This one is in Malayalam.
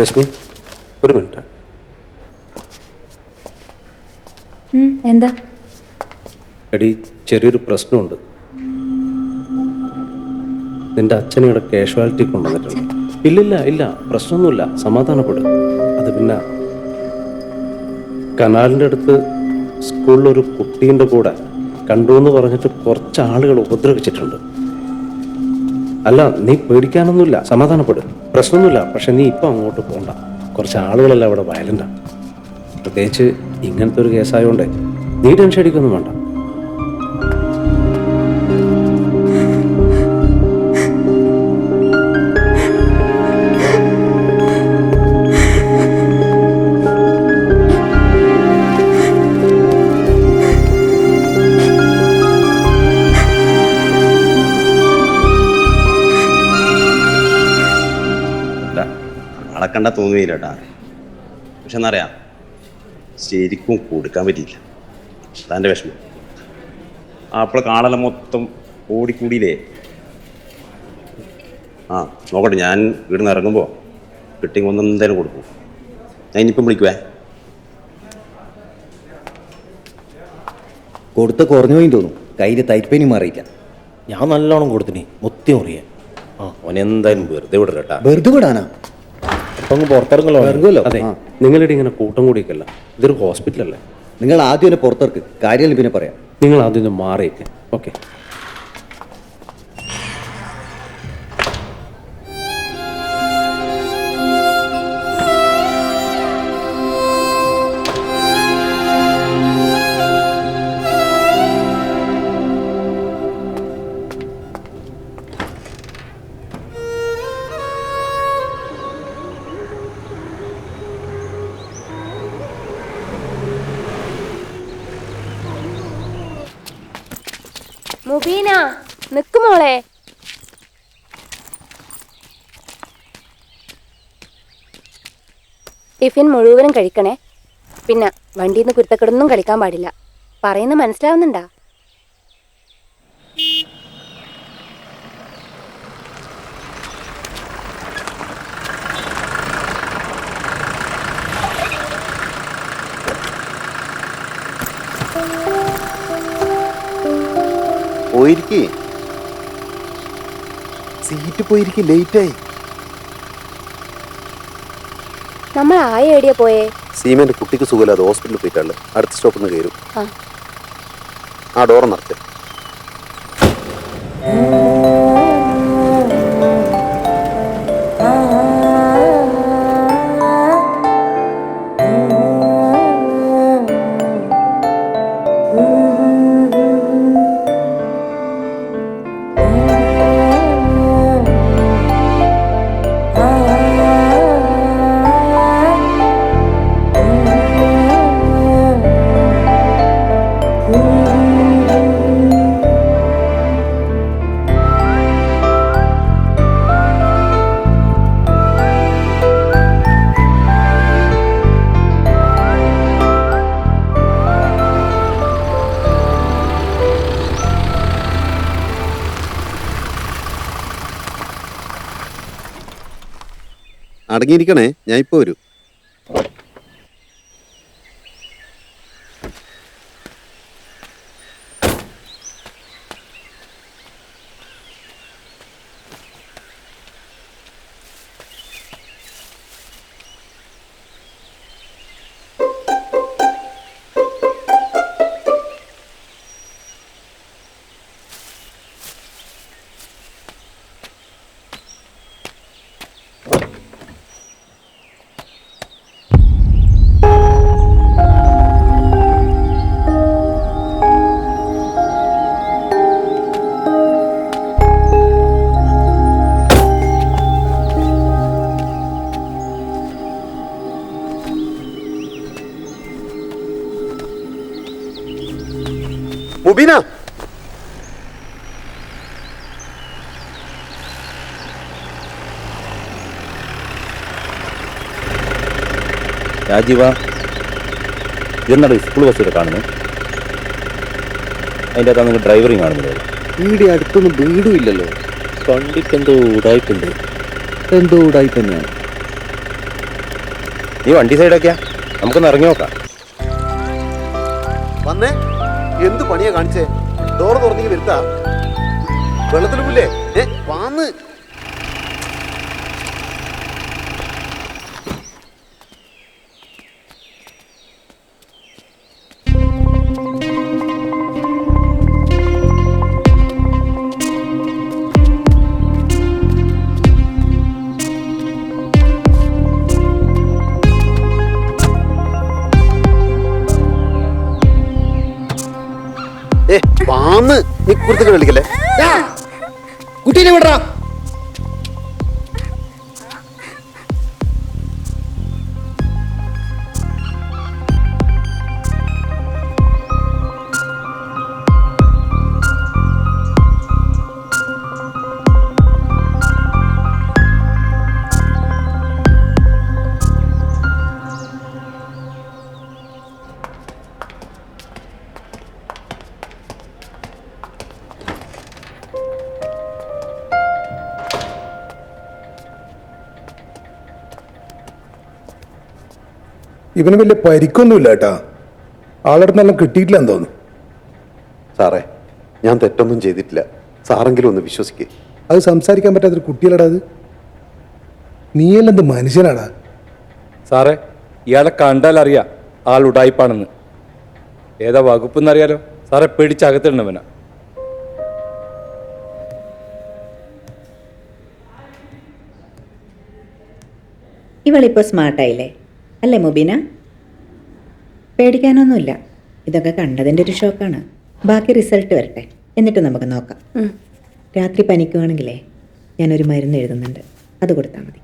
രശ്മി, ഒരു മിനിറ്റ്. എന്താ? എടി, ചെറിയൊരു പ്രശ്നമുണ്ട്. നിന്റെ അച്ഛനെ ഇവിടെ കാഷ്വാലിറ്റി കൊണ്ടുവന്നിട്ടുണ്ട്. ഇല്ല, പ്രശ്നമൊന്നുമില്ല, സമാധാനപ്പെടും. അത് പിന്നെ കനാലിൻ്റെ അടുത്ത് സ്കൂളിലൊരു കുട്ടീൻ്റെ കൂടെ കണ്ടു എന്ന് പറഞ്ഞിട്ട് കുറച്ച് ആളുകൾ ഉപദ്രവിച്ചിട്ടുണ്ട്. അല്ല, നീ പേടിക്കാനൊന്നുമില്ല, സമാധാനപ്പെടും, പ്രശ്നമൊന്നുമില്ല. പക്ഷെ നീ ഇപ്പം അങ്ങോട്ട് പോകണ്ട. കുറച്ച് ആളുകളെല്ലാം അവിടെ വയലൻ്റാണ്. പ്രത്യേകിച്ച് ഇങ്ങനത്തെ ഒരു കേസായതുകൊണ്ട് നീ ടെൻഷൻ അടിക്കൊന്നും വേണ്ട. ആളെ കണ്ടാൽ തോന്നുകയില്ല കേട്ടാ. പക്ഷെ എന്നറിയാം, ശരിക്കും കൊടുക്കാൻ പറ്റിയില്ല. അതാൻ്റെ വിഷമം. അപ്പോൾ കാണല മൊത്തം ഓടിക്കൂടിയില്ലേ. നോക്കട്ടെ, ഞാൻ വീടിന്ന് ഇറങ്ങുമ്പോൾ കിട്ടിങ് ഒന്ന് എന്തായാലും കൊടുക്കും. ഞാൻ ഇനിയിപ്പം വിളിക്കുവേ. കൊടുത്ത കുറഞ്ഞു പോയി തോന്നും. കയ്യിൽ തൈപ്പനി മാറിയില്ല. ഞാൻ നല്ലോണം കൊടുത്തിനി, മുത്തി മുറിയാൻ. അവൻ എന്തായാലും വെറുതെ വിട കേട്ടാ. വെറുതെ വിടാനാ? അപ്പൊ പുറത്തിറങ്ങല്ലോ. ഇറങ്ങുമല്ലോ. അതെ, നിങ്ങളുടെ ഇങ്ങനെ കൂട്ടം കൂടിയൊക്കെയല്ല, ഇതൊരു ഹോസ്പിറ്റലല്ലേ. നിങ്ങൾ ആദ്യം എന്നെ പുറത്തിറക്ക്, കാര്യങ്ങൾ പിന്നെ പറയാം. നിങ്ങൾ ആദ്യം ഒന്ന് മാറിയേക്ക്. ഓക്കെ. മുബീന, നിക്ക് മോളെ. ടിഫിൻ മുഴുവനും കഴിക്കണേ. പിന്നെ വണ്ടിയിൽ നിന്ന് കുരുത്തക്കെടൊന്നും കളിക്കാൻ പാടില്ല. പറയുന്നത് മനസ്സിലാവുന്നുണ്ടാ? പോയിരിക്കേ, സീറ്റ് പോയിരിക്കും, ലേറ്റായി. നമ്മൾ ആയ എവിടെയാ പോയേ? സീമന്റെ കുട്ടിക്ക് സുഖമില്ലാതെ ഹോസ്പിറ്റലിൽ പോയിട്ടാണ്. അടുത്ത സ്റ്റോപ്പിൽ നിന്ന് കയറും. ആ ഡോർ നടത്തി. അടങ്ങിയിരിക്കണേ, ഞാൻ ഇപ്പോൾ വരും. മുബീന, രാജീവ, ഇതെന്താണ് സ്കൂൾ ബസ് ഇവിടെ കാണുന്നത്? അതിൻ്റെ അകത്ത് നിങ്ങൾ ഡ്രൈവറിങ് കാണുന്നില്ല. വീട് അടുത്തൊന്നും വീടും ഇല്ലല്ലോ. കണ്ടിട്ടെന്തോ ഉടായിട്ടുണ്ട്. എന്തോ ഉടായി തന്നെയാണ്. നീ വണ്ടി സൈഡൊക്കെയാ നമുക്കൊന്ന് ഇറങ്ങി നോക്കാം. വന്നേ, എന്ത് പണിയാ കാണിച്ചേ? ഡോറ് തുറന്നെങ്കിൽ വരുത്താ വെള്ളത്തിൽ പോലേ വാന്ന്. വാന്ന് നീ കുർത്തിട്ട് കളിക്കല്ലേ. കുട്ടീനെ വിടറാ. ഇവന് വലിയ പരിക്കൊന്നുമില്ല കേട്ടാ. ആളുടെ നല്ല കിട്ടിയിട്ടില്ലെന്ന് തോന്നുന്നു. സാറേ, ഞാൻ തെറ്റൊന്നും ചെയ്തിട്ടില്ല. സാറെങ്കിലും ഒന്ന് വിശ്വസിക്കേ. അത് സംസാരിക്കാൻ പറ്റാത്തൊരു കുട്ടിയല്ലടാ അത്. നീയല്ലെന്ത് മനുഷ്യനാടാ. സാറേ, ഇയാളെ കണ്ടാൽ അറിയാം ആൾ ഉടായിപ്പാണെന്ന്. ഏതാ വകുപ്പെന്നറിയാലോ. സാറെ പിടിച്ചകത്തിടണവനാ. ഇവളിപ്പോൾ സ്മാർട്ടായില്ലേ അല്ലേ മുബീന? പേടിക്കാനൊന്നുമില്ല. ഇതൊക്കെ കണ്ടതിൻ്റെ ഒരു ഷോക്കാണ്. ബാക്കി റിസൾട്ട് വരട്ടെ, എന്നിട്ട് നമുക്ക് നോക്കാം. രാത്രി പനിക്കുവാണെങ്കിലേ ഞാനൊരു മരുന്ന് എഴുതുന്നുണ്ട്, അത് കൊടുത്താൽ മതി.